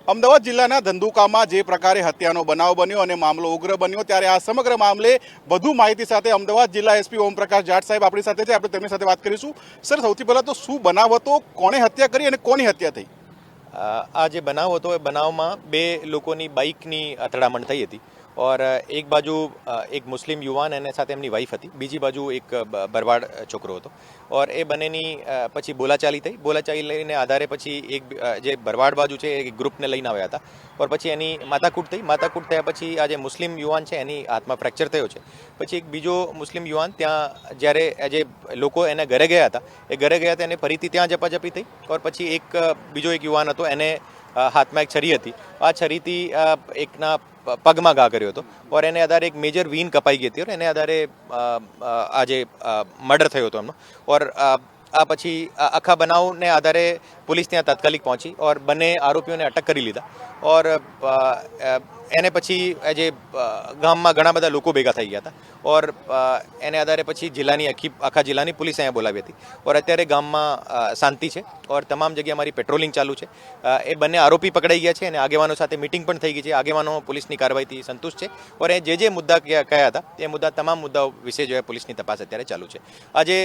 અમદાવાદ જિલ્લાના ધંધુકામાં જે પ્રકારે હત્યાનો બનાવ બન્યો અને મામલો ઉગ્ર બન્યો ત્યારે આ સમગ્ર મામલે વધુ માહિતી સાથે અમદાવાદ જિલ્લા એસપી ઓમપ્રકાશ જાટ સાહેબ આપણી સાથે છે। આપણે તેમની સાથે વાત કરીશું। સર, સૌથી પહેલાં તો શું બનાવ હતો, કોણે હત્યા કરી અને કોની હત્યા થઈ? આ જે બનાવ હતો એ બનાવમાં બે લોકોની બાઇકની અથડામણ થઈ હતી और एक बाजू एक मुस्लिम युवान एने साथे एमनी वाइफ हती, बीजी बाजू एक भरवाड छोकरो हतो और ए बनेनी पछी बोलाचाली थई। बोलाचालीने आधारे पछी एक जे भरवाड बाजू छे एक ग्रुपने लईने આવ્યા હતા और પછી એની માથાકૂટ થઈ। માથાકૂટ થયા પછી આ જે મુસ્લિમ યુવાન છે એની હાથમાં ફ્રેક્ચર થયો છે। પછી એક બીજો મુસ્લિમ યુવાન ત્યાં જ્યારે જે લોકો એને ઘરે ગયા હતા એ ઘરે ગયા હતા એને ફરીથી ત્યાં ઝપાઝપી થઈ और પછી એક બીજો એક યુવાન હતો એને હાથમાં એક છરી હતી। આ છરીથી એકના પગમાં ઘા કર્યો હતો और એને આધારે એક મેજર વીન કપાઈ ગઈ હતી और એને આધારે આજે મર્ડર થયો હતો એમનો और આ પછી આખા બનાવને આધારે પોલીસ ત્યાં તાત્કાલિક પહોંચી और બંને આરોપીઓને અટક કરી લીધા और એને પછી જે ગામમાં ઘણા બધા લોકો ભેગા થઈ ગયા હતા और એને આધારે પછી જિલ્લાની આખા જિલ્લાની પોલીસ અહીંયા બોલાવી હતી और અત્યારે ગામમાં શાંતિ છે और તમામ જગ્યાએ અમારી પેટ્રોલિંગ ચાલુ છે। એ બંને આરોપી પકડાઈ ગયા છે અને આગેવાનો સાથે મીટિંગ પણ થઈ ગઈ છે। આગેવાનો પોલીસની કાર્યવાહીથી સંતુષ્ટ છે और એ જે મુદ્દા કયા હતા એ મુદ્દા તમામ મુદ્દાઓ વિશે જો પોલીસની તપાસ અત્યારે ચાલુ છે। આજે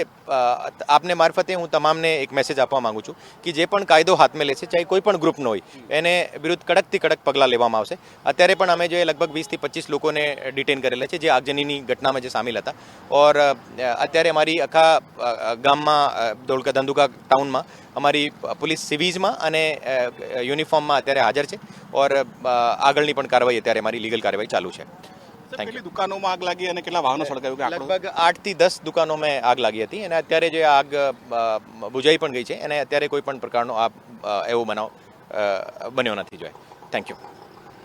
આપને મારફતે હું તમામને એક મેસેજ આપવા માંગુ છું કે જે પણ કાયદો હાથમાં લે છે ચાહે કોઈ પણ ગ્રુપનો હોય એને વિરુદ્ધ કડકથી કડક પગલાં લેવામાં આવશે। અત્યારે પણ અમે જે લગભગ 20 થી 25 લોકોને ડિટેન કરેલા છે જે આગજનીની ઘટનામાં જે સામેલ હતા और અત્યારે અમારી આખા ગામમાં ધંધુકા ટાઉનમાં અમારી પોલીસ સિવિઝમાં અને યુનિફોર્મમાં અત્યારે હાજર છે और આગળની પણ કાર્યવાહી અત્યારે અમારી લીગલ કાર્યવાહી ચાલુ છે। કેટલી દુકાનોમાં આગ લાગી અને કેટલા વાહનો સળગાવ્યું? લગભગ 8 થી 10 દુકાનોમાં આગ લાગી હતી અને અત્યારે જે આગ બુઝાઈ પણ ગઈ છે અને અત્યારે કોઈ પણ પ્રકારનો એવો બનાવ બન્યો નથી જોઈ। Thank you.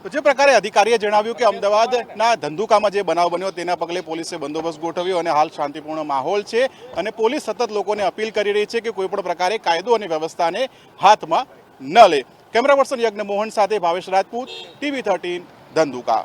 તો જે પ્રકારે અધિકારીએ જણાવ્યું કે અમદાવાદના ધંધુકામાં જે બનાવ બન્યો તેના પગલે પોલીસે બંદોબસ્ત ગોઠવ્યો અને હાલ શાંતિપૂર્ણ માહોલ છે અને પોલીસ સતત લોકોને અપીલ કરી રહી છે કે કોઈ પણ પ્રકારે કાયદો અને વ્યવસ્થાને હાથમાં ન લે। કેમેરા પર્સન યજ્ઞ મોહન સાથે ભાવેશ રાજપૂત, TV13 ધંધુકા।